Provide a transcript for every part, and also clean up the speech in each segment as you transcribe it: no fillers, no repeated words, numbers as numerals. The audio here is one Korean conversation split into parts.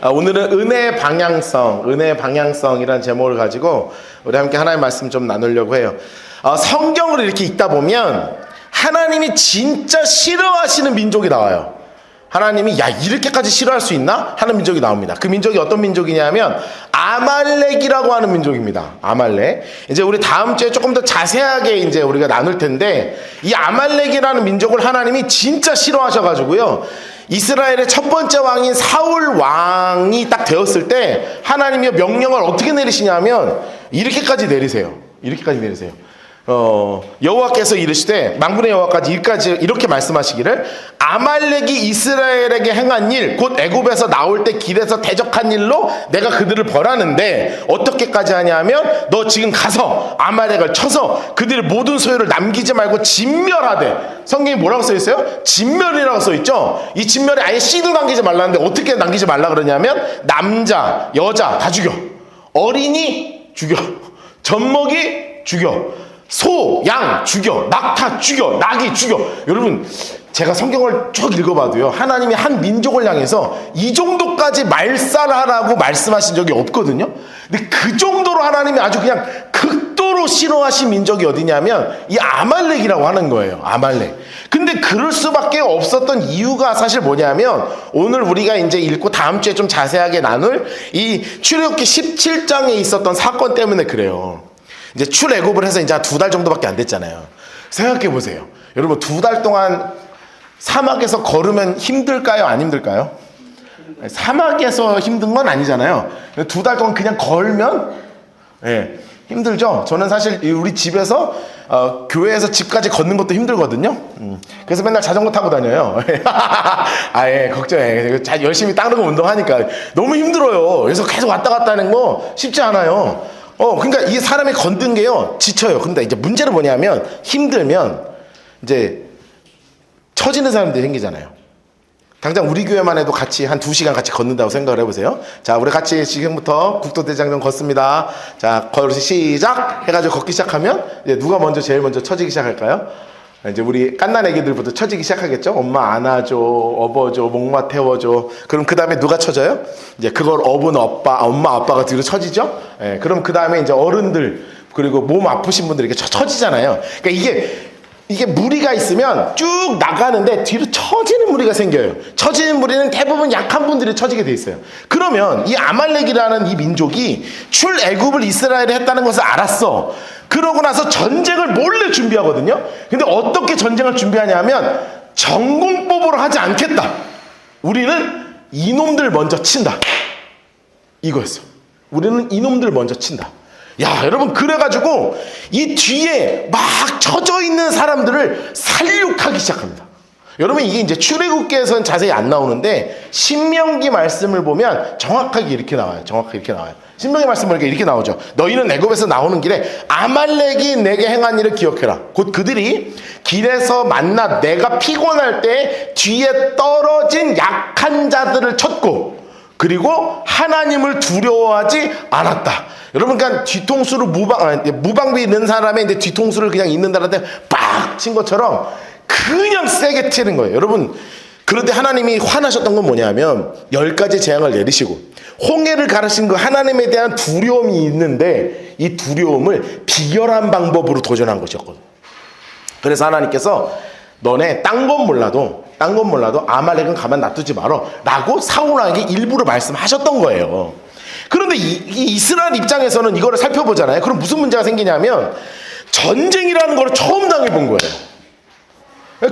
오늘은 은혜의 방향성이라는 제목을 가지고 우리 함께 하나님의 말씀 좀 나누려고 해요. 성경을 이렇게 읽다 보면 하나님이 진짜 싫어하시는 민족이 나와요. 하나님이 야 이렇게까지 싫어할 수 있나? 하는 민족이 나옵니다. 그 민족이 어떤 민족이냐면 아말렉이라고 하는 민족입니다. 아말렉. 이제 우리 다음 주에 조금 더 자세하게 이제 우리가 나눌 텐데 이 아말렉이라는 민족을 하나님이 진짜 싫어하셔가지고요. 이스라엘의 첫 번째 왕인 사울 왕이 딱 되었을 때 하나님이 명령을 어떻게 내리시냐면 이렇게까지 내리세요. 여호와께서 이르시되 만군의 여호와까지 이렇게 말씀하시기를 아말렉이 이스라엘에게 행한 일 곧 애굽에서 나올 때 길에서 대적한 일로 내가 그들을 벌하는데 어떻게까지 하냐면 너 지금 가서 아말렉을 쳐서 그들의 모든 소유를 남기지 말고 진멸하되. 성경이 뭐라고 써 있어요? 진멸이라고 써 있죠. 이 진멸에 아예 씨도 남기지 말라는데 어떻게 남기지 말라 그러냐면 남자 여자 다 죽여, 어린이 죽여, 젖먹이 죽여, 소, 양 죽여, 낙타 죽여, 나귀 죽여. 여러분 제가 성경을 쭉 읽어봐도요 하나님이 한 민족을 향해서 이 정도까지 말살하라고 말씀하신 적이 없거든요. 근데 그 정도로 하나님이 아주 그냥 극도로 싫어하신 민족이 어디냐면 이 아말렉이라고 하는 거예요. 아말렉. 근데 그럴 수밖에 없었던 이유가 사실 뭐냐면 오늘 우리가 이제 읽고 다음 주에 좀 자세하게 나눌 이 출애굽기 17장에 있었던 사건 때문에 그래요. 이제 출애굽을 해서 이제 한 2달 정도밖에 안 됐잖아요. 생각해 보세요. 여러분 2달 동안 사막에서 걸으면 힘들까요? 안 힘들까요? 사막에서 힘든 건 아니잖아요. 2달 동안 그냥 걸면 힘들죠. 저는 사실 우리 집에서 교회에서 집까지 걷는 것도 힘들거든요. 그래서 맨날 자전거 타고 다녀요. 걱정해. 열심히 다른 거 운동하니까 너무 힘들어요. 그래서 계속 왔다 갔다 하는 거 쉽지 않아요. 그러니까 이게 사람이 걷는 게요 지쳐요. 근데 이제 문제는 뭐냐면 힘들면 이제 처지는 사람들이 생기잖아요. 당장 우리 교회만 해도 같이 한 2시간 같이 걷는다고 생각을 해보세요. 자, 우리 같이 지금부터 국도대장정 걷습니다. 자, 걸으시 시작 해가지고 걷기 시작하면 이제 누가 제일 먼저 처지기 시작할까요? 이제 우리 깐난 애기들부터 처지기 시작하겠죠. 엄마 안아줘, 업어줘, 목마 태워줘. 그럼 그 다음에 누가 처져요? 이제 그걸 업은 엄마 아빠가 뒤로 처지죠. 그럼 그 다음에 이제 어른들 그리고 몸 아프신 분들이 이렇게 처지잖아요. 그러니까 이게 무리가 있으면 쭉 나가는데 뒤로 처지는 무리가 생겨요. 처지는 무리는 대부분 약한 분들이 처지게 돼 있어요. 그러면 이 아말렉이라는 이 민족이 출애굽을 이스라엘이 했다는 것을 알았어. 그러고 나서 전쟁을 몰래 준비하거든요. 근데 어떻게 전쟁을 준비하냐면 전공법으로 하지 않겠다. 우리는 이놈들 먼저 친다. 이거였어. 우리는 이놈들 먼저 친다. 야, 여러분 그래가지고 이 뒤에 막 처져 있는 사람들을 살육하기 시작합니다. 여러분 이게 이제 출애굽기에서는 자세히 안 나오는데 신명기 말씀을 보면 정확하게 이렇게 나와요. 신명기 말씀 보니까 이렇게 나오죠. 너희는 애굽에서 나오는 길에 아말렉이 내게 행한 일을 기억해라. 곧 그들이 길에서 만나 내가 피곤할 때 뒤에 떨어진 약한 자들을 쳤고 그리고 하나님을 두려워하지 않았다. 여러분 그러니까 뒤통수를 무방비 있는 사람의 이제 뒤통수를 그냥 있는다는데 빡 친 것처럼 그냥 세게 치는 거예요. 여러분 그런데 하나님이 화나셨던 건 뭐냐면 10가지 재앙을 내리시고 홍해를 가르신 그 하나님에 대한 두려움이 있는데 이 두려움을 비열한 방법으로 도전한 것이었거든요. 그래서 하나님께서 너네 딴 건 몰라도 아말렉은 가만 놔두지 마라 라고 사울왕에게 일부러 말씀하셨던 거예요. 그런데 이 이스라엘 입장에서는 이거를 살펴보잖아요. 그럼 무슨 문제가 생기냐면 전쟁이라는 걸 처음 당해본 거예요.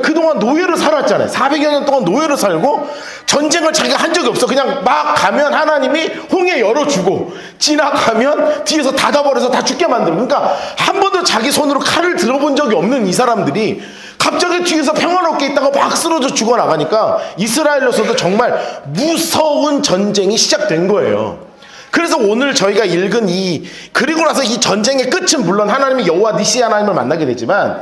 그동안 노예로 살았잖아요. 400여 년 동안 노예로 살고 전쟁을 자기가 한 적이 없어. 그냥 막 가면 하나님이 홍해 열어주고 지나가면 뒤에서 닫아버려서 다 죽게 만들고. 그러니까 한 번도 자기 손으로 칼을 들어본 적이 없는 이 사람들이 갑자기 뒤에서 평화롭게 있다가 막 쓰러져 죽어나가니까 이스라엘로서도 정말 무서운 전쟁이 시작된 거예요. 그래서 오늘 저희가 읽은 그리고 나서 이 전쟁의 끝은 물론 하나님이 여호와 니시 하나님을 만나게 되지만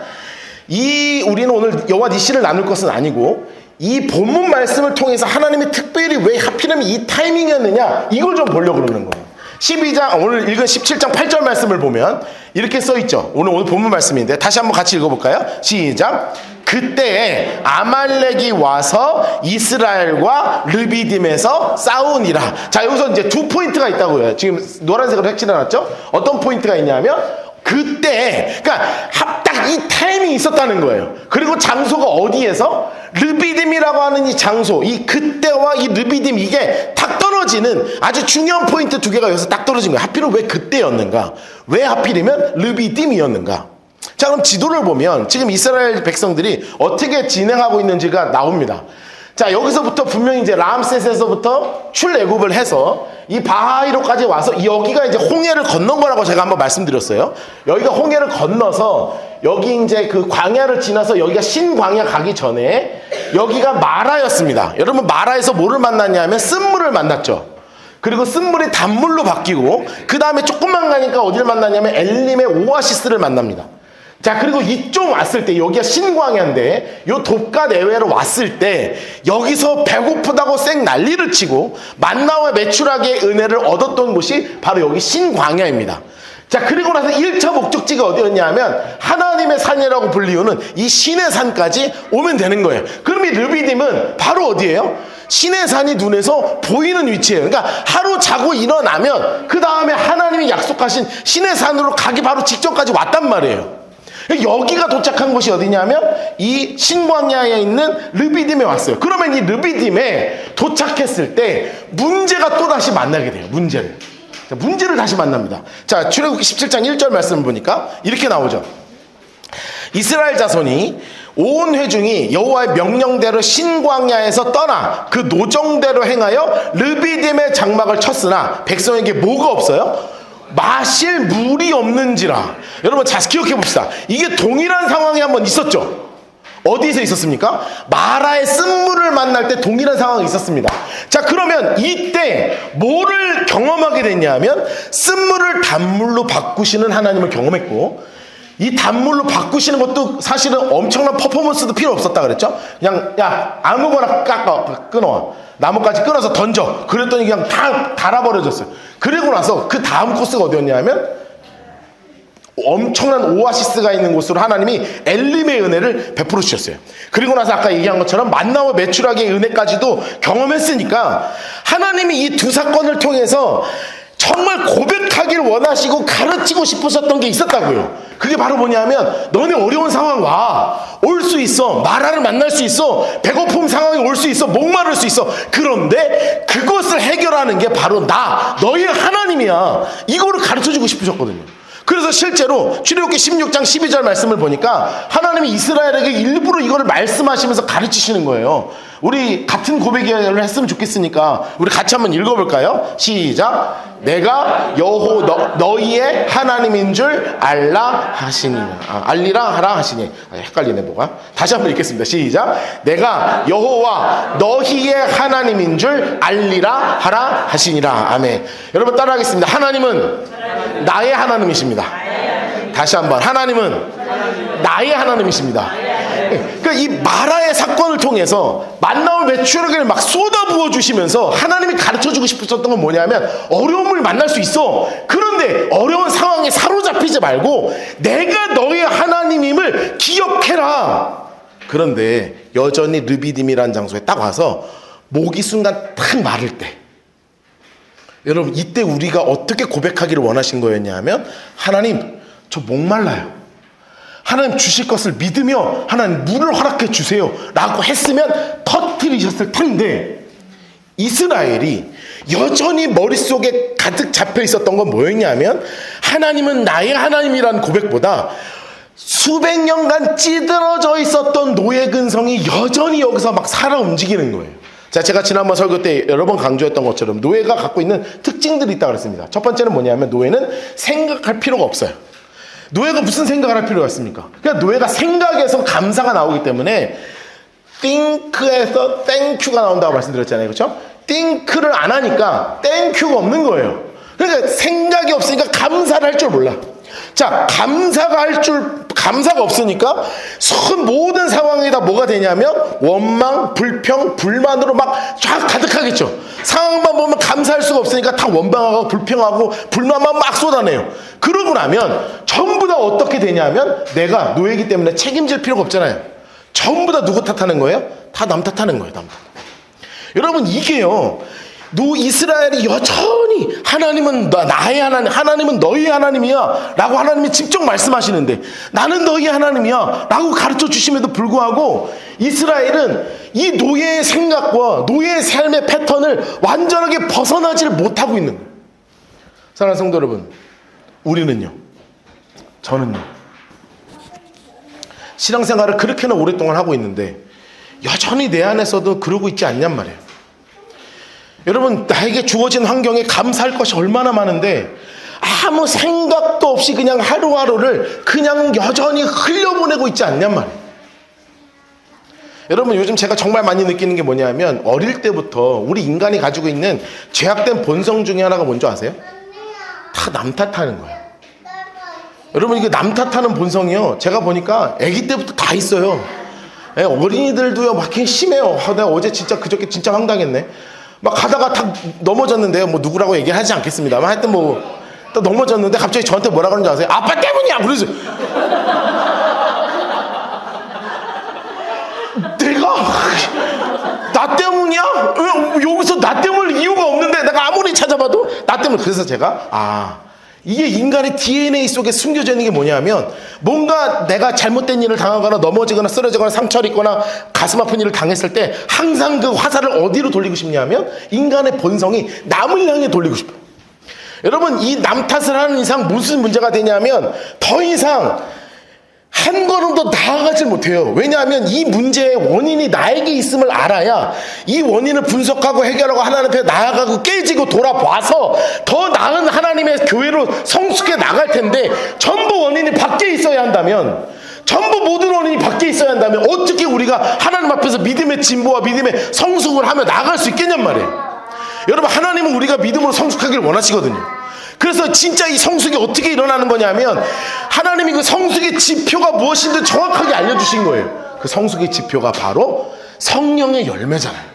우리는 오늘 여호와 니시를 나눌 것은 아니고 이 본문 말씀을 통해서 하나님이 특별히 왜 하필이면 이 타이밍이었느냐 이걸 좀 보려고 그러는 거예요. 12장 오늘 읽은 17장 8절 말씀을 보면 이렇게 써 있죠. 오늘 본문 말씀인데 다시 한번 같이 읽어볼까요? 시작. 그때에 아말렉이 와서 이스라엘과 르비딤에서 싸우니라. 자, 여기서 이제 두 포인트가 있다고요. 지금 노란색으로 색칠해놨죠? 어떤 포인트가 있냐면 그때, 그러니까 딱 이 타임이 있었다는 거예요. 그리고 장소가 어디에서? 르비딤이라고 하는 이 장소, 이 그때와 이 르비딤, 이게 딱 떨어지는 아주 중요한 포인트 두 개가 여기서 딱 떨어진 거예요. 하필은 왜 그때였는가? 왜 하필이면 르비딤이었는가? 자, 그럼 지도를 보면 지금 이스라엘 백성들이 어떻게 진행하고 있는지가 나옵니다. 자, 여기서부터 분명히 이제 람셋에서부터 출애굽을 해서 이 바하이로까지 와서 여기가 이제 홍해를 건넌 거라고 제가 한번 말씀드렸어요. 여기가 홍해를 건너서 여기 이제 그 광야를 지나서 여기가 신광야 가기 전에 여기가 마라였습니다. 여러분, 마라에서 뭐를 만났냐면 쓴물을 만났죠. 그리고 쓴물이 단물로 바뀌고 그 다음에 조금만 가니까 어디를 만났냐면 엘림의 오아시스를 만납니다. 자, 그리고 이쪽 왔을 때 여기가 신광야인데 요 돕가 내외로 왔을 때 여기서 배고프다고 쌩 난리를 치고 만나와 메추라기의 은혜를 얻었던 곳이 바로 여기 신광야입니다. 자, 그리고 나서 1차 목적지가 어디였냐면 하나님의 산이라고 불리우는 이 신의 산까지 오면 되는 거예요. 그럼 이 르비딤은 바로 어디예요? 신의 산이 눈에서 보이는 위치예요. 그러니까 하루 자고 일어나면 그 다음에 하나님이 약속하신 신의 산으로 가기 바로 직전까지 왔단 말이에요. 여기가 도착한 곳이 어디냐면 이 신광야에 있는 르비딤에 왔어요. 그러면 이 르비딤에 도착했을 때 문제가 또다시 만나게 돼요. 문제를 다시 만납니다. 자, 출애굽기 17장 1절 말씀을 보니까 이렇게 나오죠. 이스라엘 자손이 온 회중이 여호와의 명령대로 신광야에서 떠나 그 노정대로 행하여 르비딤의 장막을 쳤으나 백성에게 뭐가 없어요? 마실 물이 없는지라. 여러분, 자, 기억해 봅시다. 이게 동일한 상황이 한번 있었죠. 어디서 있었습니까? 마라의 쓴물을 만날 때 동일한 상황이 있었습니다. 자, 그러면 이때 뭐를 경험하게 됐냐면 쓴물을 단물로 바꾸시는 하나님을 경험했고, 이 단물로 바꾸시는 것도 사실은 엄청난 퍼포먼스도 필요 없었다 그랬죠. 그냥 야, 아무거나 끊어, 나뭇가지 끊어서 던져. 그랬더니 그냥 다 달아버려졌어요. 그리고 나서 그 다음 코스가 어디였냐면 엄청난 오아시스가 있는 곳으로 하나님이 엘림의 은혜를 베풀어 주셨어요. 그리고 나서 아까 얘기한 것처럼 만나와 메추라기의 은혜까지도 경험했으니까 하나님이 이 두 사건을 통해서 정말 고백하길 원하시고 가르치고 싶으셨던 게 있었다고요. 그게 바로 뭐냐면 너네 어려운 상황 와. 올 수 있어. 마라를 만날 수 있어. 배고픔 상황이 올 수 있어. 목마를 수 있어. 그런데 그것을 해결하는 게 바로 너의 하나님이야. 이거를 가르쳐주고 싶으셨거든요. 그래서 실제로 출애굽기 16장 12절 말씀을 보니까 하나님이 이스라엘에게 일부러 이거를 말씀하시면서 가르치시는 거예요. 우리 같은 고백을 했으면 좋겠으니까 우리 같이 한번 읽어볼까요? 시작. 내가 너희의 하나님인 줄 알라 하시니. 알리라 하라 하시니. 헷갈리네 뭐가. 다시 한번 읽겠습니다. 시작. 내가 여호와 너희의 하나님인 줄 알리라 하라 하시니라. 아멘. 여러분 따라하겠습니다. 하나님은 나의 하나님이십니다. 다시 한번. 하나님은 나의 하나님이십니다. 그러니까 이 마라의 사건을 통해서 만나올 메추라기를 막 쏟아부어 주시면서 하나님이 가르쳐주고 싶으셨던 건 뭐냐면 어려움을 만날 수 있어. 그런데 어려운 상황에 사로잡히지 말고 내가 너의 하나님임을 기억해라. 그런데 여전히 르비딤이라는 장소에 딱 와서 목이 순간 탁 마를 때, 여러분 이때 우리가 어떻게 고백하기를 원하신 거였냐 하면 하나님 저 목말라요. 하나님 주실 것을 믿으며 하나님 물을 허락해 주세요 라고 했으면 터뜨리셨을 텐데, 이스라엘이 여전히 머릿속에 가득 잡혀 있었던 건 뭐였냐면 하나님은 나의 하나님이라는 고백보다 수백 년간 찌들어져 있었던 노예 근성이 여전히 여기서 막 살아 움직이는 거예요. 자, 제가 지난번 설교 때 여러 번 강조했던 것처럼 노예가 갖고 있는 특징들이 있다고 그랬습니다. 첫 번째는 뭐냐면 노예는 생각할 필요가 없어요. 노예가 무슨 생각을 할 필요가 있습니까? 그냥 노예가 생각에서 감사가 나오기 때문에 think에서 thank가 나온다고 말씀드렸잖아요. 그렇죠? think를 안 하니까 thank가 없는 거예요. 그러니까 생각이 없으니까 감사를 할 줄 몰라. 자, 감사가 없으니까 모든 상황이 다 뭐가 되냐면 원망, 불평, 불만으로 막 쫙 가득하겠죠. 상황만 보면 감사할 수가 없으니까 다 원망하고 불평하고 불만만 막 쏟아내요. 그러고 나면 전부 다 어떻게 되냐면 내가 노예이기 때문에 책임질 필요가 없잖아요. 전부 다 누구 탓하는 거예요? 다 남 탓하는 거예요. 남 탓. 여러분 이게요. 이스라엘이 여전히 하나님은 나의 하나님, 하나님은 너희의 하나님이야 라고 하나님이 직접 말씀하시는데 나는 너희의 하나님이야 라고 가르쳐 주심에도 불구하고 이스라엘은 이 노예의 생각과 노예의 삶의 패턴을 완전하게 벗어나지를 못하고 있는 거예요. 사랑하는 성도 여러분, 우리는요, 저는요, 신앙생활을 그렇게나 오랫동안 하고 있는데 여전히 내 안에서도 그러고 있지 않냔 말이에요. 여러분, 나에게 주어진 환경에 감사할 것이 얼마나 많은데 아무 생각도 없이 그냥 하루하루를 그냥 여전히 흘려보내고 있지 않냔 말이에요. 여러분, 요즘 제가 정말 많이 느끼는 게 뭐냐면 어릴 때부터 우리 인간이 가지고 있는 죄악된 본성 중에 하나가 뭔지 아세요? 다 남 탓하는 거예요. 여러분, 이게 남 탓하는 본성이요, 제가 보니까 아기 때부터 다 있어요. 어린이들도요 막 심해요. 내가 어제 진짜 그저께 진짜 황당했네. 막 가다가 탁 넘어졌는데요. 뭐 누구라고 얘기를 하지 않겠습니다만 하여튼 뭐 또 넘어졌는데 갑자기 저한테 뭐라 그러는지 아세요? 아빠 때문이야! 그래서 내가 나 때문이야? 왜 여기서 나 때문일 이유가 없는데 내가 아무리 찾아봐도 나 때문에. 그래서 제가 이게 인간의 DNA 속에 숨겨져 있는 게 뭐냐면 뭔가 내가 잘못된 일을 당하거나 넘어지거나 쓰러지거나 상처를 입거나 가슴 아픈 일을 당했을 때 항상 그 화살을 어디로 돌리고 싶냐면 인간의 본성이 남을 향해 돌리고 싶어요. 여러분, 이 남 탓을 하는 이상 무슨 문제가 되냐면 더 이상 한 걸음 더 나아가질 못해요. 왜냐하면 이 문제의 원인이 나에게 있음을 알아야 이 원인을 분석하고 해결하고 하나님 앞에 나아가고 깨지고 돌아와서 더 나은 하나님의 교회로 성숙해 나갈 텐데 전부 원인이 밖에 있어야 한다면, 전부 모든 원인이 밖에 있어야 한다면 어떻게 우리가 하나님 앞에서 믿음의 진보와 믿음의 성숙을 하며 나아갈 수 있겠냔 말이에요. 여러분, 하나님은 우리가 믿음으로 성숙하기를 원하시거든요. 그래서 진짜 이 성숙이 어떻게 일어나는 거냐면 하나님이 그 성숙의 지표가 무엇인지 정확하게 알려주신 거예요. 그 성숙의 지표가 바로 성령의 열매잖아요.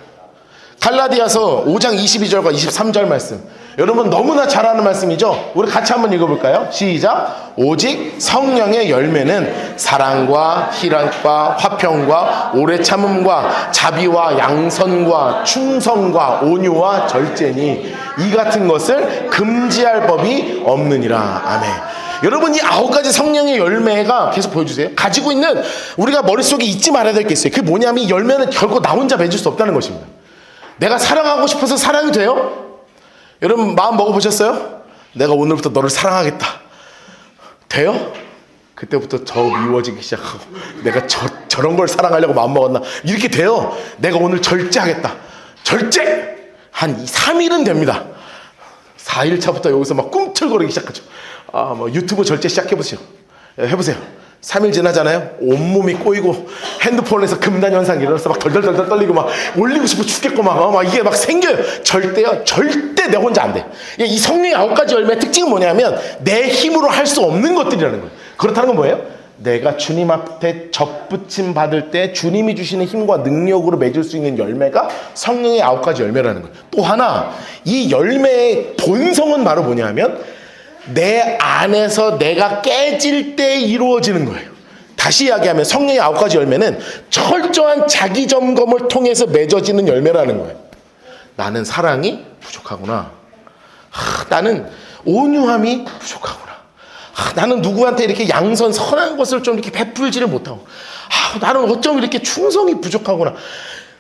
갈라디아서 5장 22절과 23절 말씀, 여러분 너무나 잘 아는 말씀이죠. 우리 같이 한번 읽어볼까요? 시작. 오직 성령의 열매는 사랑과 희락과 화평과 오래 참음과 자비와 양선과 충성과 온유와 절제니 이 같은 것을 금지할 법이 없느니라. 아멘. 여러분, 이 9가지 성령의 열매가 계속 보여주세요. 가지고 있는 우리가 머릿속에 잊지 말아야 될 게 있어요. 그게 뭐냐면 이 열매는 결코 나 혼자 맺을 수 없다는 것입니다. 내가 사랑하고 싶어서 사랑이 돼요? 여러분, 마음 먹어보셨어요? 내가 오늘부터 너를 사랑하겠다. 돼요? 그때부터 저 미워지기 시작하고 내가 저런 걸 사랑하려고 마음 먹었나? 이렇게 돼요. 내가 오늘 절제하겠다. 절제! 한 3일은 됩니다. 4일차부터 여기서 막 꿈틀거리기 시작하죠. 뭐 유튜브 절제 시작해보세요. 해보세요. 3일 지나잖아요. 온몸이 꼬이고 핸드폰에서 금단 현상이 일어나서 막 덜덜덜 떨리고 막 올리고 싶어 죽겠고 막 이게 막 생겨요. 절대요. 절대 내 혼자 안 돼. 이 성령의 9가지 열매의 특징은 뭐냐면 내 힘으로 할 수 없는 것들이라는 거예요. 그렇다는 건 뭐예요? 내가 주님 앞에 접붙임 받을 때 주님이 주시는 힘과 능력으로 맺을 수 있는 열매가 성령의 9가지 열매라는 거예요. 또 하나, 이 열매의 본성은 바로 뭐냐면 내 안에서 내가 깨질 때 이루어지는 거예요. 다시 이야기하면 성령의 9가지 열매는 철저한 자기 점검을 통해서 맺어지는 열매라는 거예요. 나는 사랑이 부족하구나. 나는 온유함이 부족하구나. 나는 누구한테 이렇게 양선 선한 것을 좀 이렇게 베풀지를 못하고, 나는 어쩜 이렇게 충성이 부족하구나.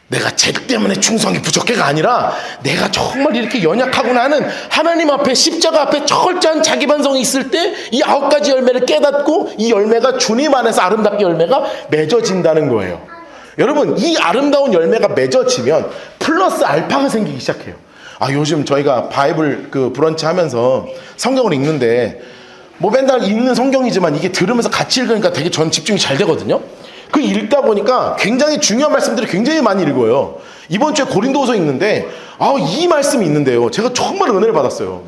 내가 쟤 때문에 충성이 부족해가 아니라 내가 정말 이렇게 연약하구나 하는 하나님 앞에 십자가 앞에 철저한 자기 반성이 있을 때 이 9가지 열매를 깨닫고 이 열매가 주님 안에서 아름답게 열매가 맺어진다는 거예요. 여러분, 이 아름다운 열매가 맺어지면 플러스 알파가 생기기 시작해요. 요즘 저희가 바이블 브런치 하면서 성경을 읽는데 뭐 맨날 읽는 성경이지만 이게 들으면서 같이 읽으니까 되게 전 집중이 잘 되거든요. 그 읽다 보니까 굉장히 중요한 말씀들이 굉장히 많이 읽어요. 이번 주에 고린도후서 읽는데 이 말씀이 있는데요, 제가 정말 은혜를 받았어요.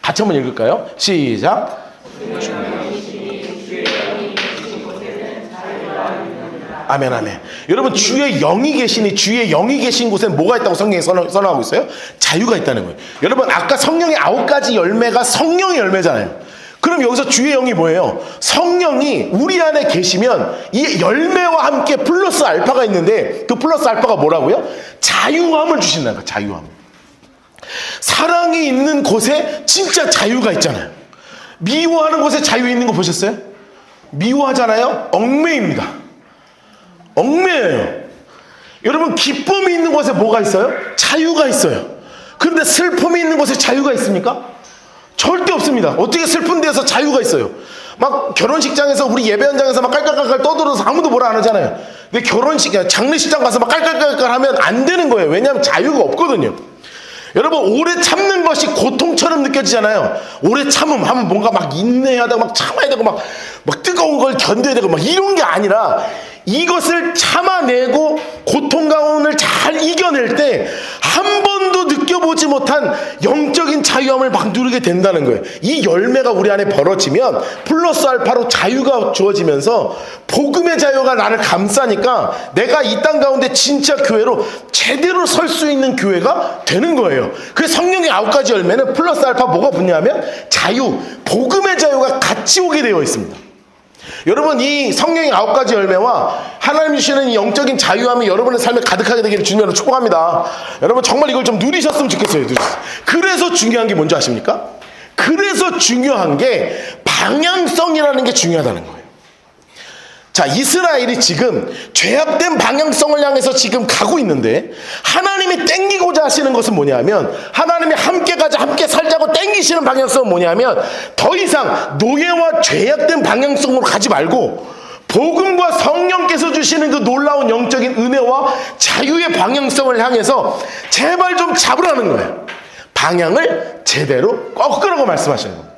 같이 한번 읽을까요? 시작. 아멘, 아멘. 여러분, 주의 영이 계시니 주의 영이 계신 곳에 뭐가 있다고 성경에 선언하고 있어요? 자유가 있다는 거예요. 여러분, 아까 성령의 9가지 열매가 성령의 열매잖아요. 그럼 여기서 주의 영이 뭐예요? 성령이 우리 안에 계시면 이 열매와 함께 플러스 알파가 있는데 그 플러스 알파가 뭐라고요? 자유함을 주신다는 거예요. 자유함. 사랑이 있는 곳에 진짜 자유가 있잖아요. 미워하는 곳에 자유 있는 거 보셨어요? 미워하잖아요? 얽매입니다. 얽매예요. 여러분, 기쁨이 있는 곳에 뭐가 있어요? 자유가 있어요. 그런데 슬픔이 있는 곳에 자유가 있습니까? 절대 없습니다. 어떻게 슬픈 데서 자유가 있어요? 막 결혼식장에서 우리 예배 현장에서 막 깔깔깔깔 떠들어서 아무도 뭐라 안 하잖아요. 근데 장례식장 가서 막 깔깔깔깔 하면 안 되는 거예요. 왜냐하면 자유가 없거든요. 여러분, 오래 참는 것이 고통처럼 느껴지잖아요. 오래 참으면 뭔가 막 인내해야 되고 막 참아야 되고 막 뜨거운 걸 견뎌야 되고 막 이런 게 아니라 이것을 참아내고 고통 가운을 잘 이겨낼 때 한 번도 느껴보지 못한 영적인 자유함을 막 누리게 된다는 거예요. 이 열매가 우리 안에 벌어지면 플러스 알파로 자유가 주어지면서 복음의 자유가 나를 감싸니까 내가 이 땅 가운데 진짜 교회로 제대로 설 수 있는 교회가 되는 거예요. 그 성령의 9가지 열매는 플러스 알파 뭐가 붙냐면 자유, 복음의 자유가 같이 오게 되어 있습니다. 여러분, 이 성령의 9가지 열매와 하나님 주시는 이 영적인 자유함이 여러분의 삶에 가득하게 되기를 주님으로 축복합니다. 여러분, 정말 이걸 좀 누리셨으면 좋겠어요. 그래서 중요한 게 뭔지 아십니까? 그래서 중요한 게 방향성이라는 게 중요하다는 거예요. 자, 이스라엘이 지금 죄악된 방향성을 향해서 지금 가고 있는데 하나님이 땡기고자 하시는 것은 뭐냐면, 하나님이 함께 가자, 함께 살자고 땡기시는 방향성은 뭐냐면, 더 이상 노예와 죄악된 방향성으로 가지 말고 복음과 성령께서 주시는 그 놀라운 영적인 은혜와 자유의 방향성을 향해서 제발 좀 잡으라는 거예요. 방향을 제대로 꺾으라고 말씀하시는 거예요.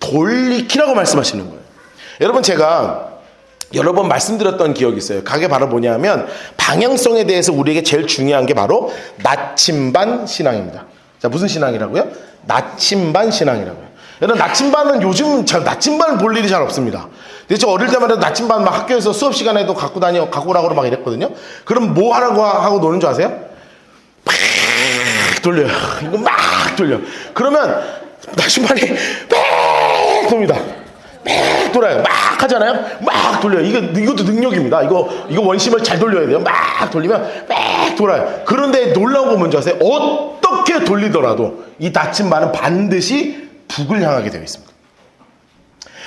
돌리키라고 말씀하시는 거예요. 여러분, 제가 여러 번 말씀드렸던 기억이 있어요. 그게 바로 뭐냐면, 방향성에 대해서 우리에게 제일 중요한 게 바로 나침반 신앙입니다. 자, 무슨 신앙이라고요? 나침반 신앙이라고요. 여러분, 나침반은 요즘 나침반을 볼 일이 잘 없습니다. 근데 저 어릴 때마다 나침반 막 학교에서 수업 시간에도 갖고 오라고 막 이랬거든요. 그럼 뭐 하라고 하고 노는 줄 아세요? 막 돌려요. 이거 막 돌려. 그러면 나침반이 막 돕니다. 막 돌아요. 막 하잖아요. 막 돌려요. 이것도 능력입니다. 이거 원심을 잘 돌려야 돼요. 막 돌리면 막 돌아요. 그런데 놀라운 거 뭔지 아세요? 어떻게 돌리더라도 이 나침반은 반드시 북을 향하게 되어 있습니다.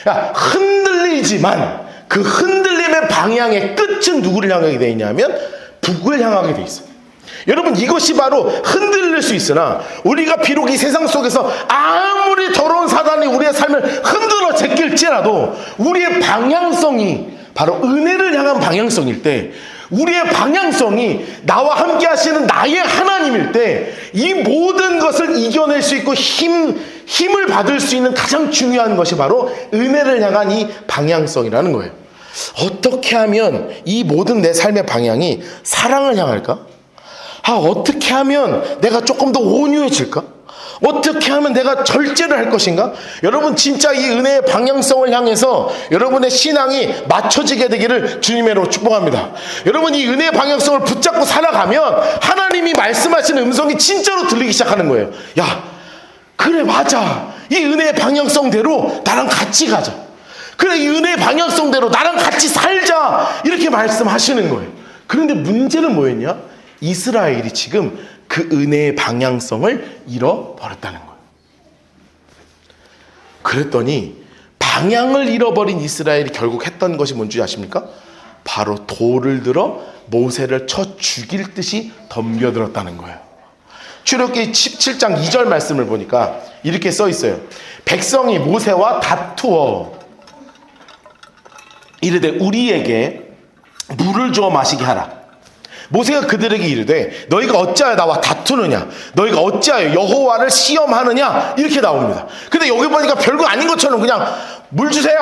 야, 흔들리지만 그 흔들림의 방향의 끝은 누구를 향하게 되어 있냐면 북을 향하게 되어 있어요. 여러분, 이것이 바로 흔들릴 수 있으나 우리가 비록 이 세상 속에서 아무리 더러운 사단이 우리의 삶을 흔들어 제낄지라도 우리의 방향성이 바로 은혜를 향한 방향성일 때, 우리의 방향성이 나와 함께 하시는 나의 하나님일 때 이 모든 것을 이겨낼 수 있고 힘을 받을 수 있는 가장 중요한 것이 바로 은혜를 향한 이 방향성이라는 거예요. 어떻게 하면 이 모든 내 삶의 방향이 사랑을 향할까? 어떻게 하면 내가 조금 더 온유해질까? 어떻게 하면 내가 절제를 할 것인가? 여러분, 진짜 이 은혜의 방향성을 향해서 여러분의 신앙이 맞춰지게 되기를 주님으로 축복합니다. 여러분, 이 은혜의 방향성을 붙잡고 살아가면 하나님이 말씀하시는 음성이 진짜로 들리기 시작하는 거예요. 야, 그래, 맞아. 이 은혜의 방향성대로 나랑 같이 가자. 그래, 이 은혜의 방향성대로 나랑 같이 살자. 이렇게 말씀하시는 거예요. 그런데 문제는 뭐였냐? 이스라엘이 지금 그 은혜의 방향성을 잃어버렸다는 거예요. 그랬더니 방향을 잃어버린 이스라엘이 결국 했던 것이 뭔지 아십니까? 바로 돌을 들어 모세를 쳐 죽일 듯이 덤벼들었다는 거예요. 출애굽기 17장 2절 말씀을 보니까 이렇게 써 있어요. 백성이 모세와 다투어 이르되 우리에게 물을 주어 마시게 하라. 모세가 그들에게 이르되 너희가 어찌하여 나와 다투느냐, 너희가 어찌하여 여호와를 시험하느냐, 이렇게 나옵니다. 근데 여기 보니까 별거 아닌 것처럼 그냥 물 주세요,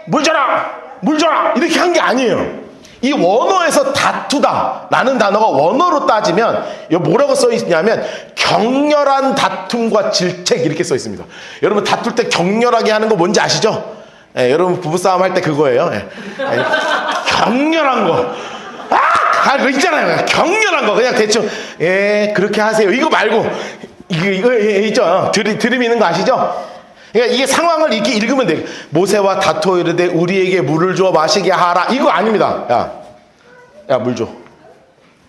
물 줘라, 물 줘라 이렇게 한 게 아니에요. 이 원어에서 다투다 라는 단어가 원어로 따지면 뭐라고 써 있냐면 격렬한 다툼과 질책 이렇게 써 있습니다. 여러분, 다툴 때 격렬하게 하는 거 뭔지 아시죠? 여러분 부부싸움 할 때 그거예요. 격렬한 거. 그거 있잖아요. 격렬한 거. 그냥 대충, 그렇게 하세요. 이거 말고, 이거 있죠. 드림 있는 거 아시죠? 그러니까 이게 상황을 이렇게 읽으면 돼. 모세와 다투어 이르되 우리에게 물을 주어 마시게 하라. 이거 아닙니다. 야, 물 줘.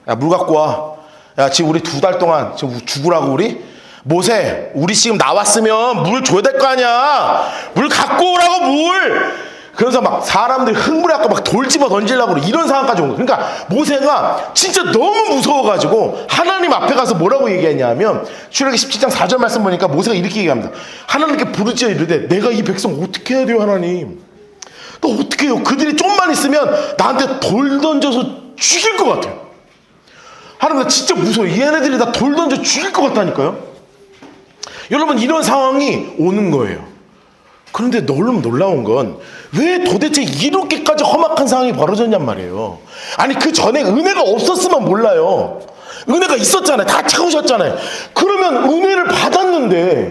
야, 물 갖고 와. 야, 지금 우리 2달 동안 지금 죽으라고 우리? 모세, 우리 지금 나왔으면 물 줘야 될 거 아니야. 물 갖고 오라고 물. 그래서 막 사람들이 흥분해갖고 막 돌 집어 던지려고 이런 상황까지 온 거예요. 그러니까 모세가 진짜 너무 무서워가지고 하나님 앞에 가서 뭐라고 얘기했냐면 출애굽기 17장 4절 말씀 보니까 모세가 이렇게 얘기합니다. 하나님께 부르짖어 이르되 내가 이 백성 어떻게 해야 돼요 하나님? 또 어떻게 해요? 그들이 좀만 있으면 나한테 돌 던져서 죽일 것 같아요. 하나님 나 진짜 무서워. 얘네들이 나 돌 던져 죽일 것 같다니까요. 여러분 이런 상황이 오는 거예요. 그런데 너무 놀라운 건 왜 도대체 이렇게까지 험악한 상황이 벌어졌냔 말이에요. 아니 그 전에 은혜가 없었으면 몰라요. 은혜가 있었잖아요. 다 채우셨잖아요. 그러면 은혜를 받았는데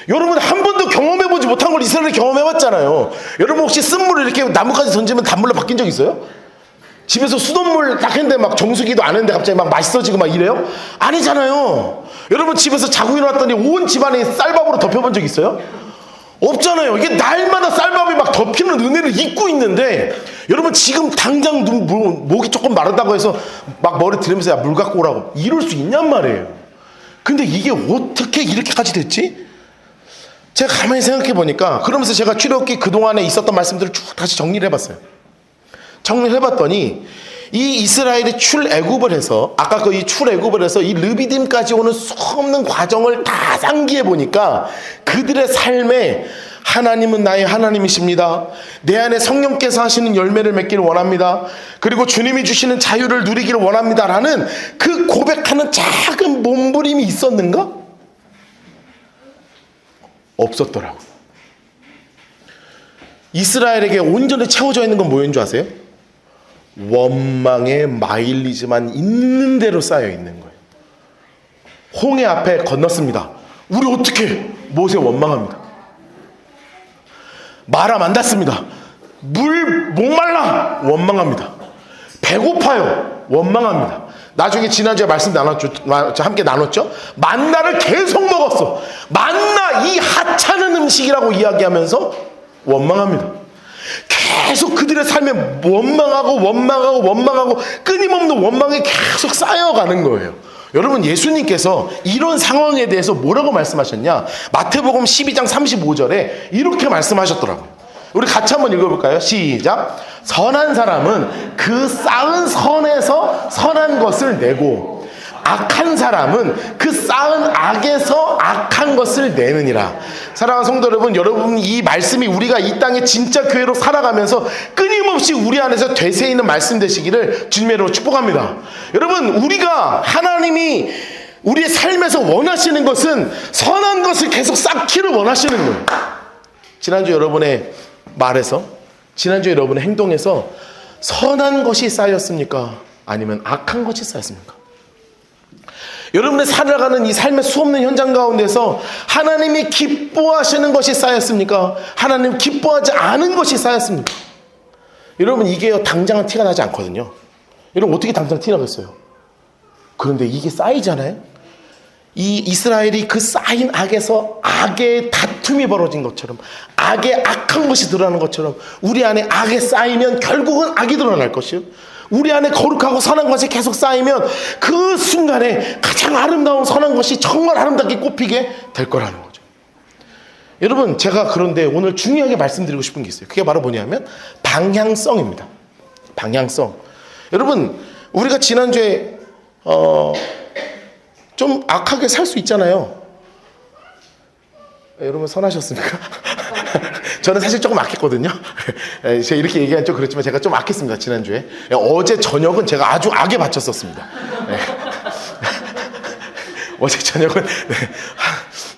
여러분 한 번도 경험해보지 못한 걸 이스라엘이 경험해봤잖아요. 여러분 혹시 쓴물을 이렇게 나뭇가지 던지면 단물로 바뀐 적 있어요? 집에서 수돗물 딱 했는데 막 정수기도 안 했는데 갑자기 막 맛있어지고 막 이래요? 아니잖아요. 여러분 집에서 자고 일어났더니 온 집안이 쌀밥으로 덮여본 적 있어요? 없잖아요. 이게 날마다 쌀밥이 막 덮이는 은혜를 잊고 있는데 여러분 지금 당장 목이 조금 마르다고 해서 막 머리 들으면서 야, 물 갖고 오라고 이럴 수 있냔 말이에요. 근데 이게 어떻게 이렇게까지 됐지? 제가 가만히 생각해 보니까 그러면서 제가 출애굽기 그동안에 있었던 말씀들을 쭉 다시 정리를 해봤어요. 정리를 해봤더니 이 이스라엘이 출애굽을 해서 아까 그 이 출애굽을 해서 이 르비딤까지 오는 수없는 과정을 다 상기해 보니까 그들의 삶에 하나님은 나의 하나님이십니다. 내 안에 성령께서 하시는 열매를 맺기를 원합니다. 그리고 주님이 주시는 자유를 누리기를 원합니다라는 그 고백하는 작은 몸부림이 있었는가? 없었더라고요. 이스라엘에게 온전히 채워져 있는 건 뭐인 줄 아세요? 원망의 마일리지만 있는 대로 쌓여 있는 거예요. 홍해 앞에 건넜습니다. 우리 어떻게? 모세 원망합니다. 마라 만났습니다. 물 목말라 원망합니다. 배고파요 원망합니다. 나중에 지난주에 말씀 나눴죠. 함께 나눴죠. 만나를 계속 먹었어. 만나 이 하찮은 음식이라고 이야기하면서 원망합니다. 계속 그들의 삶에 원망하고 끊임없는 원망이 계속 쌓여가는 거예요. 여러분 예수님께서 이런 상황에 대해서 뭐라고 말씀하셨냐? 마태복음 12장 35절에 이렇게 말씀하셨더라고요. 우리 같이 한번 읽어볼까요? 시작. 선한 사람은 그 쌓은 선에서 선한 것을 내고 악한 사람은 그 쌓은 악에서 악한 것을 내느니라. 사랑하는 성도 여러분, 여러분 이 말씀이 우리가 이 땅에 진짜 교회로 살아가면서 끊임없이 우리 안에서 되새이는 말씀 되시기를 주님의 이름으로 축복합니다. 여러분 우리가 하나님이 우리의 삶에서 원하시는 것은 선한 것을 계속 쌓기를 원하시는 거예요. 지난주 여러분의 말에서 지난주 여러분의 행동에서 선한 것이 쌓였습니까? 아니면 악한 것이 쌓였습니까? 여러분의 살아가는 이 삶의 수없는 현장 가운데서 하나님이 기뻐하시는 것이 쌓였습니까? 하나님 기뻐하지 않은 것이 쌓였습니까? 여러분 이게요 당장은 티가 나지 않거든요. 여러분 어떻게 당장 티 나겠어요? 그런데 이게 쌓이잖아요. 이 이스라엘이 그 쌓인 악에서 악의 다툼이 벌어진 것처럼 악의 악한 것이 드러나는 것처럼 우리 안에 악에 쌓이면 결국은 악이 드러날 것이요. 우리 안에 거룩하고 선한 것이 계속 쌓이면 그 순간에 가장 아름다운 선한 것이 정말 아름답게 꽃피게 될 거라는 거죠. 여러분 제가 그런데 오늘 중요하게 말씀드리고 싶은 게 있어요. 그게 바로 뭐냐면 방향성입니다. 방향성. 여러분 우리가 지난주에 좀 악하게 살 수 있잖아요. 여러분 선하셨습니까? 저는 사실 조금 악했거든요. 제가 이렇게 얘기하면 좀 그렇지만 제가 좀 악했습니다. 지난주에. 어제 저녁은 제가 아주 악에 바쳤었습니다. 네. 어제 저녁은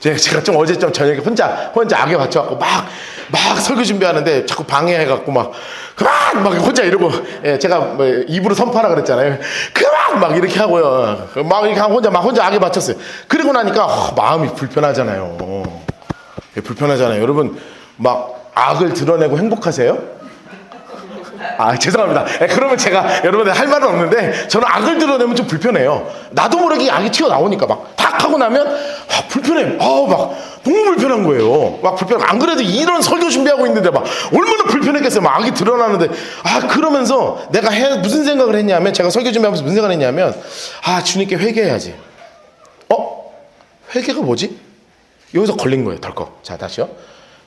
제가 좀 어제 좀 저녁에 혼자 악에 바쳐갖고 막 설교 준비하는데 자꾸 방해해갖고 막 혼자 이러고 제가 뭐 입으로 선포하라 그랬잖아요. 그만 막 이렇게 하고요. 막 이렇게 하고 혼자 악에 바쳤어요. 그리고 나니까 마음이 불편하잖아요. 불편하잖아요. 여러분 막 악을 드러내고 행복하세요? 죄송합니다. 그러면 제가 여러분들 할 말은 없는데, 저는 악을 드러내면 좀 불편해요. 나도 모르게 악이 튀어나오니까 막 탁 하고 나면 불편해. 막 너무 불편한 거예요. 막 안 그래도 이런 설교 준비하고 있는데 막 얼마나 불편했겠어요. 막 악이 드러나는데. 그러면서 내가 무슨 생각을 했냐면, 제가 설교 준비하면서 무슨 생각을 했냐면, 주님께 회개해야지. 회개가 뭐지? 여기서 걸린 거예요. 덜컥. 자, 다시요.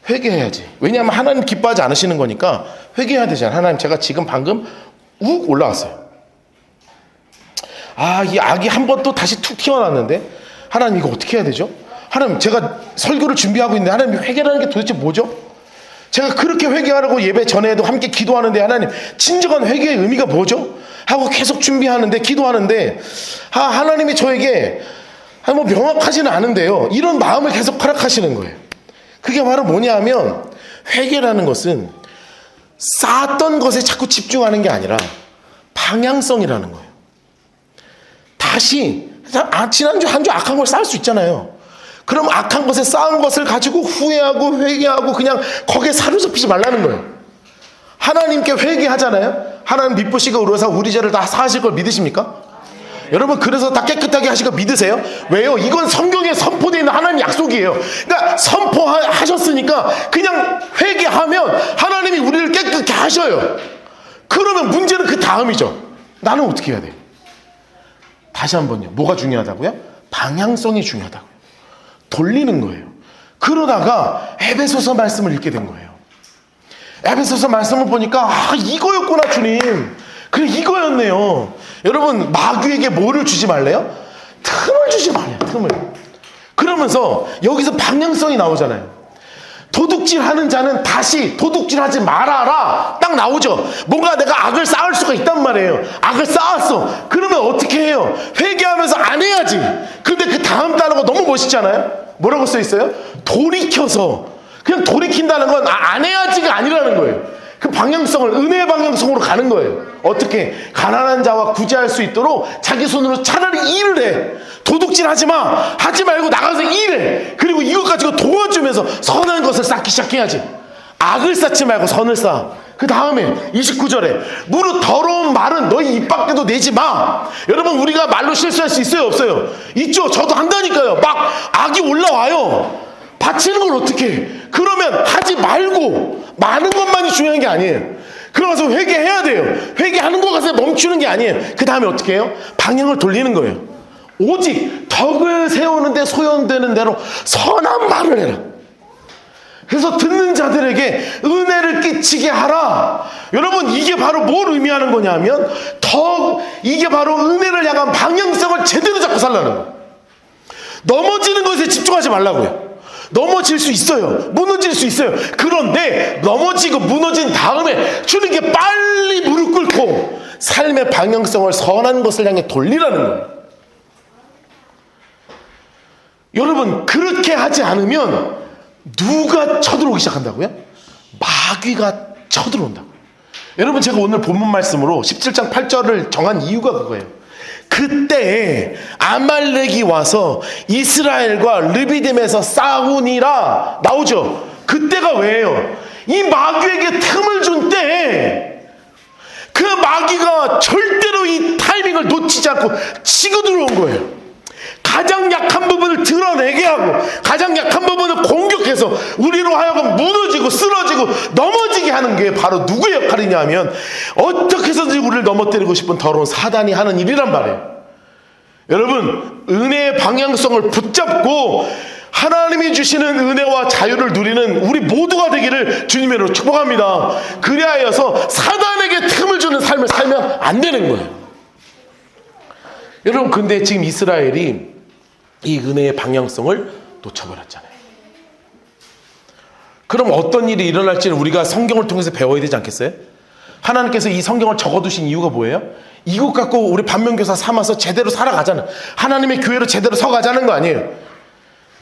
회개해야지. 왜냐하면 하나님 기뻐하지 않으시는 거니까 회개해야 되잖아요. 하나님, 제가 지금 방금 욱 올라왔어요. 이 악이 한 번 또 다시 툭 튀어나왔는데, 하나님 이거 어떻게 해야 되죠? 하나님, 제가 설교를 준비하고 있는데 하나님, 회개라는 게 도대체 뭐죠? 제가 그렇게 회개하라고 예배 전에도 함께 기도하는데, 하나님 진정한 회개의 의미가 뭐죠? 하고 계속 준비하는데, 기도하는데, 하나님이 저에게 뭐 명확하지는 않은데요, 이런 마음을 계속 허락하시는 거예요. 그게 바로 뭐냐 하면, 회개라는 것은 쌓았던 것에 자꾸 집중하는 게 아니라 방향성이라는 거예요. 다시 지난주 한 주 악한 걸 쌓을 수 있잖아요. 그럼 악한 것에 쌓은 것을 가지고 후회하고 회개하고 그냥 거기에 사로잡히지 말라는 거예요. 하나님께 회개하잖아요. 하나님 미쁘시고 의로워서 우리 죄를 다 사하실 걸 믿으십니까? 여러분, 그래서 다 깨끗하게 하시고 믿으세요? 왜요? 이건 성경에 선포되어 있는 하나님 약속이에요. 그러니까 선포하셨으니까 그냥 회개하면 하나님이 우리를 깨끗게 하셔요. 그러면 문제는 그 다음이죠. 나는 어떻게 해야 돼요? 다시 한번요. 뭐가 중요하다고요? 방향성이 중요하다고요. 돌리는 거예요. 그러다가 에베소서 말씀을 읽게 된 거예요. 에베소서 말씀을 보니까 이거였구나, 주님. 그래, 이거였네요. 여러분, 마귀에게 뭐를 주지 말래요? 틈을 주지 말래요. 틈을. 그러면서 여기서 방향성이 나오잖아요. 도둑질하는 자는 다시 도둑질하지 말아라, 딱 나오죠. 뭔가 내가 악을 쌓을 수가 있단 말이에요. 악을 쌓았어. 그러면 어떻게 해요? 회개하면서 안 해야지. 근데 그 다음 단어가 너무 멋있잖아요. 뭐라고 써 있어요? 돌이켜서. 그냥 돌이킨다는 건 안 해야지가 아니라는 거예요. 그 방향성을 은혜의 방향성으로 가는 거예요. 어떻게? 가난한 자와 구제할 수 있도록 자기 손으로 차라리 일을 해. 도둑질 하지 마. 하지 말고 나가서 일해. 그리고 이것 가지고 도와주면서 선한 것을 쌓기 시작해야지. 악을 쌓지 말고 선을 쌓아. 그 다음에 29절에 무릇 더러운 말은 너희 입 밖에도 내지 마. 여러분, 우리가 말로 실수할 수 있어요, 없어요? 있죠. 저도 한다니까요. 막 악이 올라와요. 바치는 걸 어떻게 해? 그러면 하지 말고, 많은 것만이 중요한 게 아니에요. 그러면서 회개해야 돼요. 회개하는 것 같아서 멈추는 게 아니에요. 그 다음에 어떻게 해요? 방향을 돌리는 거예요. 오직 덕을 세우는데 소용되는 대로 선한 말을 해라. 그래서 듣는 자들에게 은혜를 끼치게 하라. 여러분, 이게 바로 뭘 의미하는 거냐면, 이게 바로 은혜를 향한 방향성을 제대로 잡고 살라는 거예요. 넘어지는 것에 집중하지 말라고요. 넘어질 수 있어요. 무너질 수 있어요. 그런데 넘어지고 무너진 다음에 주님께 빨리 무릎 꿇고 삶의 방향성을 선한 것을 향해 돌리라는 거예요. 여러분, 그렇게 하지 않으면 누가 쳐들어오기 시작한다고요? 마귀가 쳐들어온다고요. 여러분, 제가 오늘 본문 말씀으로 17장 8절을 정한 이유가 그거예요. 그때 아말렉이 와서 이스라엘과 르비딤에서 싸우니라 나오죠. 그때가 왜요? 이 마귀에게 틈을 준 때, 그 마귀가 절대로 이 타이밍을 놓치지 않고 치고 들어온 거예요. 가장 약한 부분을 드러내게 하고 가장 약한 부분을 공격해서 우리로 하여금 무너지고 쓰러지고 넘어지게 하는 게 바로 누구의 역할이냐 하면, 어떻게 해서든지 우리를 넘어뜨리고 싶은 더러운 사단이 하는 일이란 말이에요. 여러분, 은혜의 방향성을 붙잡고 하나님이 주시는 은혜와 자유를 누리는 우리 모두가 되기를 주님으로 축복합니다. 그리하여서 사단에게 틈을 주는 삶을 살면 안 되는 거예요. 여러분, 근데 지금 이스라엘이 이 은혜의 방향성을 놓쳐버렸잖아요. 그럼 어떤 일이 일어날지는 우리가 성경을 통해서 배워야 되지 않겠어요? 하나님께서 이 성경을 적어두신 이유가 뭐예요? 이것 갖고 우리 반면교사 삼아서 제대로 살아가자는, 하나님의 교회로 제대로 서가자는 거 아니에요.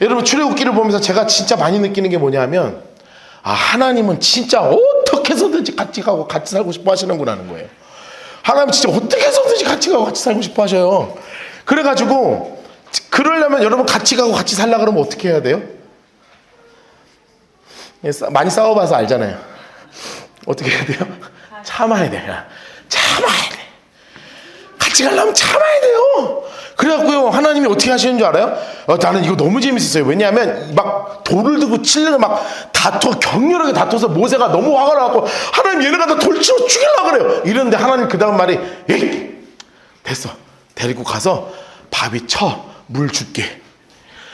여러분, 출애굽기를 보면서 제가 진짜 많이 느끼는 게 뭐냐면, 하나님은 진짜 어떻게 해서든지 같이 가고 같이 살고 싶어 하시는구나 하는 거예요. 하나님은 진짜 어떻게 해서든지 같이 가고 같이 살고 싶어 하셔요. 그래가지고 그러려면 여러분, 같이 가고 같이 살려고 그러면 어떻게 해야 돼요? 많이 싸워봐서 알잖아요. 어떻게 해야 돼요? 참아야 돼. 참아야 돼. 같이 가려면 참아야 돼요. 그래갖고요, 하나님이 어떻게 하시는 줄 알아요? 나는 이거 너무 재밌었어요. 왜냐하면 막 돌을 들고 칠레를 막 격렬하게 다퉈서 모세가 너무 화가 나갖고, 하나님 얘네가 다 돌 치고 죽이려고 그래요. 이러는데 하나님 그 다음 말이, 에이, 됐어. 데리고 가서 바위 쳐, 물 줄게.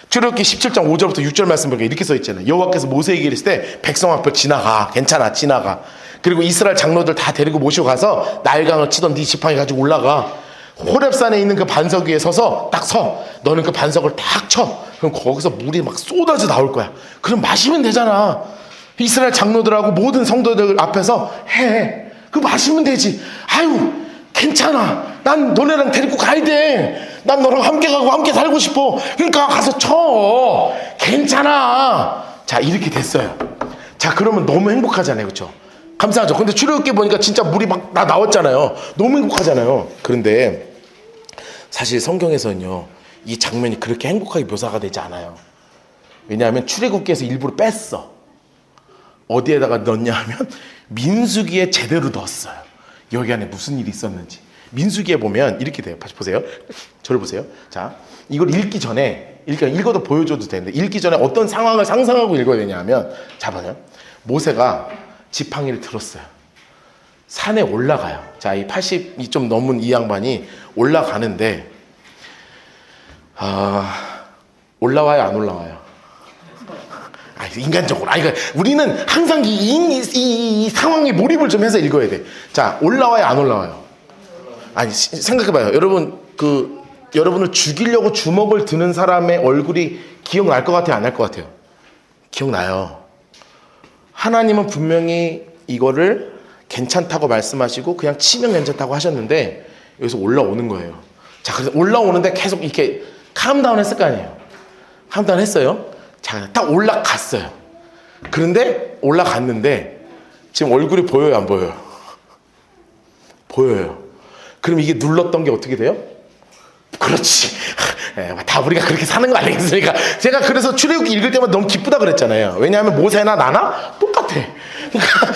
출애굽기 17장 5절부터 6절 말씀 보니까 이렇게 써있잖아요. 여호와께서 모세에게 이르실 때 백성 앞을 지나가. 괜찮아, 지나가. 그리고 이스라엘 장로들 다 데리고 모시고 가서 나일강을 치던 네 지팡이 가지고 올라가. 호렙산에 있는 그 반석 위에 서서 딱 서. 너는 그 반석을 딱 쳐. 그럼 거기서 물이 막 쏟아져 나올 거야. 그럼 마시면 되잖아. 이스라엘 장로들하고 모든 성도들 앞에서 해. 그거 마시면 되지. 아유, 괜찮아. 난 너네랑 데리고 가야 돼. 난 너랑 함께 가고 함께 살고 싶어. 그러니까 가서 쳐. 괜찮아. 자, 이렇게 됐어요. 자, 그러면 너무 행복하잖아요. 그렇죠? 감사하죠. 근데 출애굽기 보니까 진짜 물이 막 나왔잖아요. 너무 행복하잖아요. 그런데 사실 성경에서는요, 이 장면이 그렇게 행복하게 묘사가 되지 않아요. 왜냐하면 출애굽기에서 일부러 뺐어. 어디에다가 넣었냐 하면 민수기에 제대로 넣었어요. 여기 안에 무슨 일이 있었는지. 민수기에 보면 이렇게 돼요. 다시 보세요. 저를 보세요. 자, 이걸 읽기 전에, 읽어도 보여줘도 되는데, 읽기 전에 어떤 상황을 상상하고 읽어야 되냐 하면, 자, 봐요. 모세가 지팡이를 들었어요. 산에 올라가요. 자, 이 80이 좀 넘은 이 양반이 올라가는데, 올라와요, 안 올라와요? 인간적으로. 그러니까 우리는 항상 이 상황에 몰입을 좀 해서 읽어야 돼. 자, 올라와요, 안 올라와요? 생각해봐요. 여러분, 여러분을 죽이려고 주먹을 드는 사람의 얼굴이 기억날 것 같아요, 안 날 것 같아요? 기억나요. 하나님은 분명히 이거를 괜찮다고 말씀하시고 그냥 치면 괜찮다고 하셨는데 여기서 올라오는 거예요. 자, 그래서 올라오는데 계속 이렇게 캄다운 했을 거 아니에요. 캄다운 했어요. 자, 딱 올라갔어요. 그런데 올라갔는데 지금 얼굴이 보여요, 안 보여요? 보여요. 그럼 이게 눌렀던 게 어떻게 돼요? 그렇지. 다 우리가 그렇게 사는 거 아니겠습니까? 제가 그래서 출애굽기 읽을 때마다 너무 기쁘다 그랬잖아요. 왜냐하면 모세나 나나 똑같아. 그러니까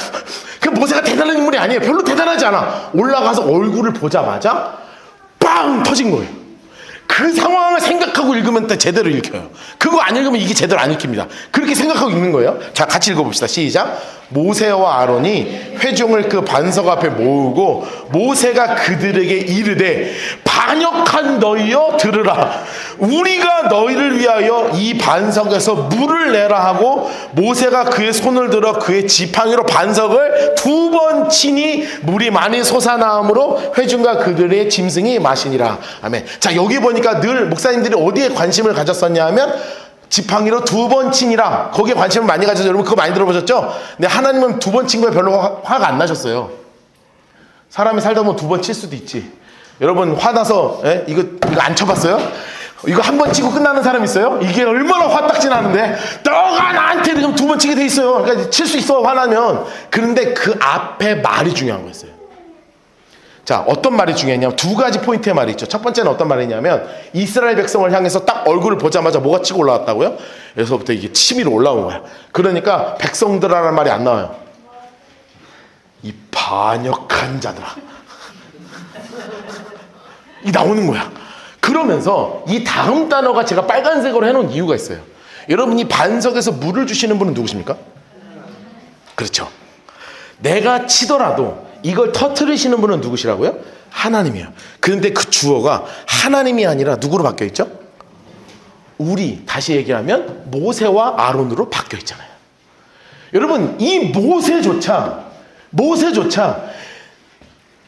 그 모세가 대단한 인물이 아니에요. 별로 대단하지 않아. 올라가서 얼굴을 보자마자 빵 터진 거예요. 그 상황을 생각하고 읽으면 제대로 읽혀요. 그거 안 읽으면 이게 제대로 안 읽힙니다. 그렇게 생각하고 읽는 거예요. 자, 같이 읽어봅시다. 시작. 모세와 아론이 회중을 그 반석 앞에 모으고 모세가 그들에게 이르되 반역한 너희여 들으라. 우리가 너희를 위하여 이 반석에서 물을 내라 하고 모세가 그의 손을 들어 그의 지팡이로 반석을 2번 치니 물이 많이 솟아나므로 회중과 그들의 짐승이 마시니라. 아멘. 자, 여기 보니까 늘 목사님들이 어디에 관심을 가졌었냐 하면 지팡이로 2번 치니라. 거기에 관심을 많이 가져서 여러분 그거 많이 들어보셨죠? 근데 하나님은 2번 친 거에 별로 화가 안 나셨어요. 사람이 살다 보면 2번 칠 수도 있지. 여러분 화나서 이거 안 쳐봤어요? 이거 한 번 치고 끝나는 사람 있어요? 이게 얼마나 화딱지 나는데 너가 나한테 지금 2번 치게 돼 있어요. 그러니까 칠 수 있어, 화나면. 그런데 그 앞에 말이 중요한 거였어요. 자, 어떤 말이 중요했냐면 2가지 포인트의 말이 있죠. 첫 번째는 어떤 말이냐면 이스라엘 백성을 향해서 딱 얼굴을 보자마자 뭐가 치고 올라왔다고요? 여기서부터 이게 치밀어 올라온 거야. 그러니까 백성들이라는 말이 안 나와요. 이 반역한 자들아. 이 나오는 거야. 그러면서 이 다음 단어가 제가 빨간색으로 해놓은 이유가 있어요. 여러분이 반석에서 물을 주시는 분은 누구십니까? 그렇죠. 내가 치더라도 이걸 터트리시는 분은 누구시라고요? 하나님이에요. 그런데 그 주어가 하나님이 아니라 누구로 바뀌어 있죠? 우리, 다시 얘기하면 모세와 아론으로 바뀌어 있잖아요. 여러분, 이 모세조차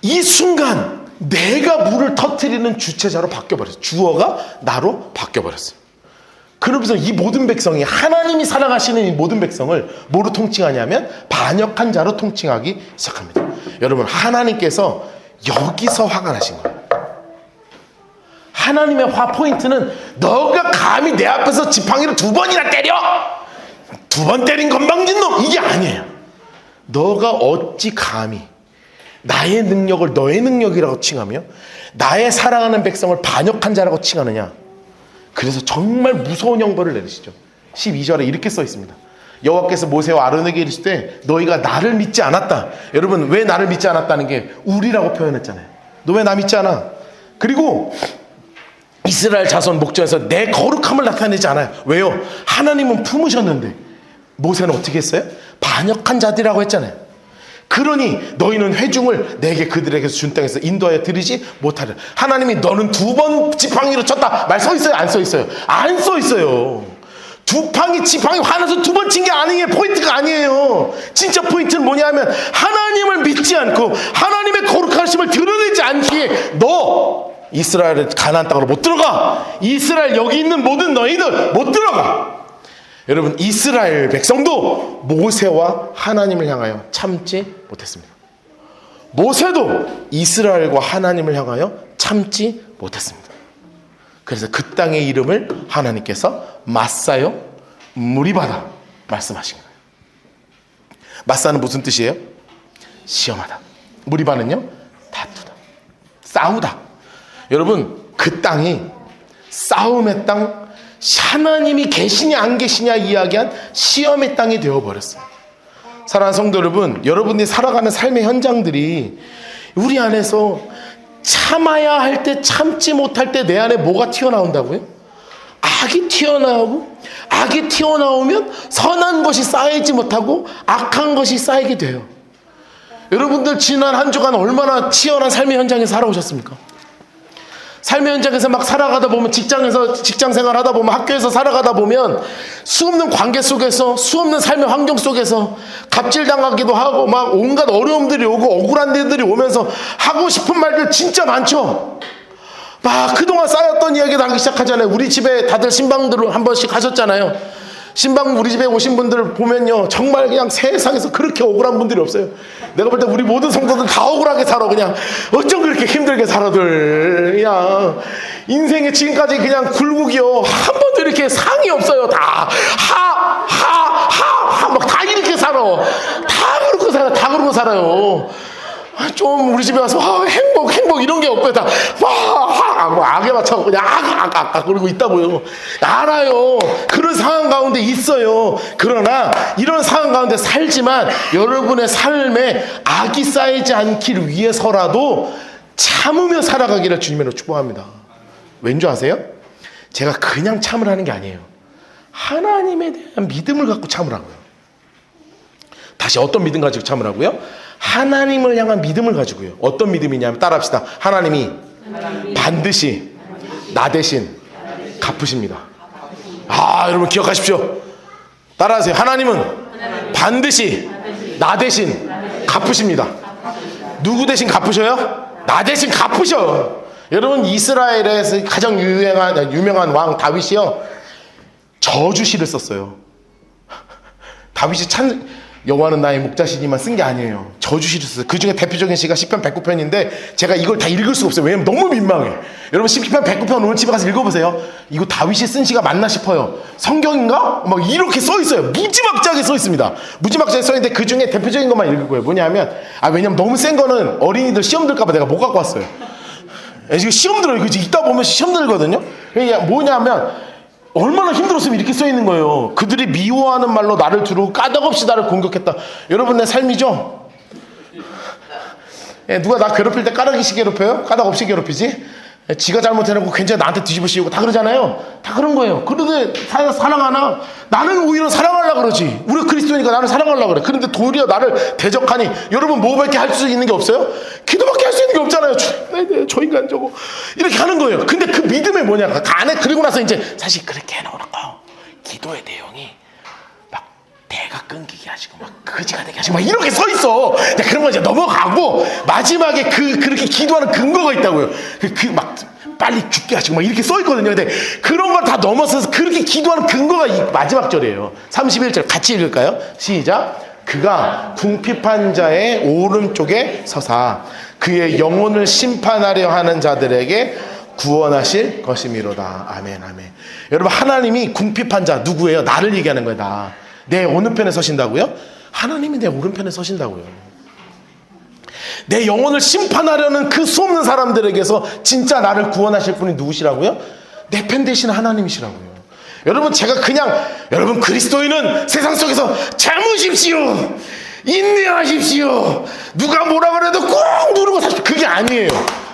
이 순간 내가 물을 터트리는 주체자로 바뀌어버렸어요. 주어가 나로 바뀌어버렸어요. 그러면서 이 모든 백성이, 하나님이 사랑하시는 이 모든 백성을 뭐로 통칭하냐면 반역한 자로 통칭하기 시작합니다. 여러분, 하나님께서 여기서 화가 나신 거예요. 하나님의 화 포인트는 너가 감히 내 앞에서 지팡이를 2번이나 때려! 2번 때린 건방진 놈! 이게 아니에요. 너가 어찌 감히 나의 능력을 너의 능력이라고 칭하며 나의 사랑하는 백성을 반역한 자라고 칭하느냐. 그래서 정말 무서운 형벌을 내리시죠. 12절에 이렇게 써 있습니다. 여호와께서 모세와 아론에게 이르시되 너희가 나를 믿지 않았다. 여러분, 왜 나를 믿지 않았다는 게 우리라고 표현했잖아요. 너 왜 나 믿지 않아? 그리고 이스라엘 자손 목전에서 내 거룩함을 나타내지 않아요. 왜요? 하나님은 품으셨는데 모세는 어떻게 했어요? 반역한 자들이라고 했잖아요. 그러니 너희는 회중을 내게 그들에게서 준 땅에서 인도하여 들이지 못하리라. 하나님이 너는 2번 지팡이로 쳤다 말 써 있어요? 안 써 있어요? 안 써 있어요. 지팡이 화나서 2번 친 게 아니에요. 포인트가 아니에요. 진짜 포인트는 뭐냐면 하나님을 믿지 않고 하나님의 거룩하심을 드러내지 않기에 너 이스라엘의 가나안 땅으로 못 들어가. 이스라엘 여기 있는 모든 너희들 못 들어가. 여러분, 이스라엘 백성도 모세와 하나님을 향하여 참지 못했습니다. 모세도 이스라엘과 하나님을 향하여 참지 못했습니다. 그래서 그 땅의 이름을 하나님께서 마사요 무리바다 말씀하신 거예요. 마사는 무슨 뜻이에요? 시험하다. 무리바는요? 다투다, 싸우다. 여러분, 그 땅이 싸움의 땅, 하나님이 계시냐 안 계시냐 이야기한 시험의 땅이 되어버렸어요. 사랑하는 성도 여러분, 여러분이 살아가는 삶의 현장들이 우리 안에서 참아야 할 때 참지 못할 때 내 안에 뭐가 튀어나온다고요? 악이 튀어나오고, 악이 튀어나오면 선한 것이 쌓이지 못하고 악한 것이 쌓이게 돼요. 여러분들 지난 한 주간 얼마나 치열한 삶의 현장에서 살아오셨습니까? 삶의 현장에서 막 살아가다 보면, 직장 생활 하다 보면, 학교에서 살아가다 보면 수없는 관계 속에서, 수없는 삶의 환경 속에서 갑질당하기도 하고 막 온갖 어려움들이 오고 억울한 일들이 오면서 하고 싶은 말들 진짜 많죠. 막 그동안 쌓였던 이야기를 하기 시작하잖아요. 우리 집에 다들 신방들 한 번씩 하셨잖아요. 신방 우리 집에 오신 분들 보면요, 정말 그냥 세상에서 그렇게 억울한 분들이 없어요. 내가 볼 때 우리 모든 성도들 다 억울하게 살아. 그냥 어쩜 그렇게 힘들게 살아들. 그냥 인생에 지금까지 그냥 굴곡이요, 한 번도 이렇게 상이 없어요. 다 막 다 이렇게 살아. 다 그러고 살아요. 좀 우리 집에 와서 행복 이런 게 없고요. 다 악에 맞춰 그냥 악 그러고 있다고요. 알아요. 그런 상황 가운데 있어요. 그러나 이런 상황 가운데 살지만 여러분의 삶에 악이 쌓이지 않기를 위해서라도 참으며 살아가기를 주님으로 축복합니다. 왠지 아세요? 제가 그냥 참으라는 게 아니에요. 하나님에 대한 믿음을 갖고 참으라고요. 다시 어떤 믿음 가지고 참으라고요? 하나님을 향한 믿음을 가지고요. 어떤 믿음이냐면 따라합시다. 하나님이 반드시 나 대신 갚으십니다. 여러분 기억하십시오. 따라하세요. 하나님은 반드시 나 대신 갚으십니다. 누구 대신 갚으셔요? 나 대신 갚으셔요. 여러분, 이스라엘에서 가장 유명한 왕 다윗이요, 저주시를 썼어요. 다윗이 여호와는 나의 목자시니만 쓴 게 아니에요. 저주시를 썼어요. 그 중에 대표적인 시가 시편 109편인데 제가 이걸 다 읽을 수가 없어요. 왜냐면 너무 민망해. 여러분, 시편 109편 오늘 집에 가서 읽어보세요. 이거 다윗이 쓴 시가 맞나 싶어요. 성경인가? 막 이렇게 써 있어요. 무지막지하게 써 있습니다. 무지막지하게 써 있는데 그 중에 대표적인 것만 읽을 거예요. 뭐냐면, 왜냐면 너무 센 거는 어린이들 시험 들까봐 내가 못 갖고 왔어요. 지금 시험 들어요. 그치? 이따 보면 시험 들거든요. 그게 뭐냐면, 얼마나 힘들었으면 이렇게 써 있는 거예요. 그들이 미워하는 말로 나를 두르고 까닭없이 나를 공격했다. 여러분, 내 삶이죠? 누가 나 괴롭힐 때 까닭없이 괴롭혀요? 까닭없이 괴롭히지? 지가 잘못해놓고 괜찮아 나한테 뒤집어 씌우고 다 그러잖아요. 다 그런 거예요. 그런데 사랑하나? 나는 오히려 사랑하려고 그러지. 우리 그리스도니까 나를 사랑하려고 그래. 그런데 도리어 나를 대적하니, 여러분 뭐밖에 할 수 있는 게 없어요? 기도밖에 할 수 있는 게 없잖아요. 저 인간 저거 이렇게 하는 거예요. 근데 그 믿음이 뭐냐, 그 안에 그리고 나서 이제 사실 그렇게 해놓고 기도의 내용이 막 대가 끊기게 하시고 막 거지가 되게 하시고 막 이렇게 서 있어. 그런 거 이제 넘어가고 마지막에 그렇게 기도하는 근거가 있다고요. 막 빨리 죽게 하시고 막 이렇게 써 있거든요. 근데 그런 걸 다 넘어서서 그렇게 기도하는 근거가 이 마지막 절이에요. 31절 같이 읽을까요? 시작. 그가 궁핍한 자의 오른쪽에 서사 그의 영혼을 심판하려 하는 자들에게 구원하실 것이미로다. 아멘, 아멘. 여러분, 하나님이 궁핍한 자 누구예요? 나를 얘기하는 거다. 내 어느 편에 서신다고요? 하나님이 내 오른편에 서신다고요. 내 영혼을 심판하려는 그 수없는 사람들에게서 진짜 나를 구원하실 분이 누구시라고요? 내 편 대신 하나님이시라고요. 여러분 제가 그냥 여러분 그리스도인은 세상 속에서 참으십시오, 인내하십시오, 누가 뭐라 그래도 꼭 누르고 사십시오, 그게 아니에요.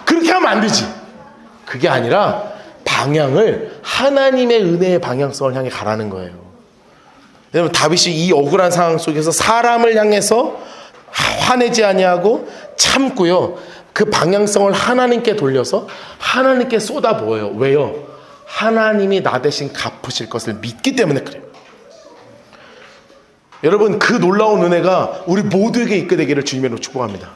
그렇게 하면 안 되지. 그게 아니라 방향을 하나님의 은혜의 방향성을 향해 가라는 거예요. 여러분 다윗이 이 억울한 상황 속에서 사람을 향해서 화내지 아니하고 참고요, 그 방향성을 하나님께 돌려서 하나님께 쏟아부어요. 왜요? 하나님이 나 대신 갚으실 것을 믿기 때문에 그래요. 여러분 그 놀라운 은혜가 우리 모두에게 있게 되기를 주님으로 축복합니다.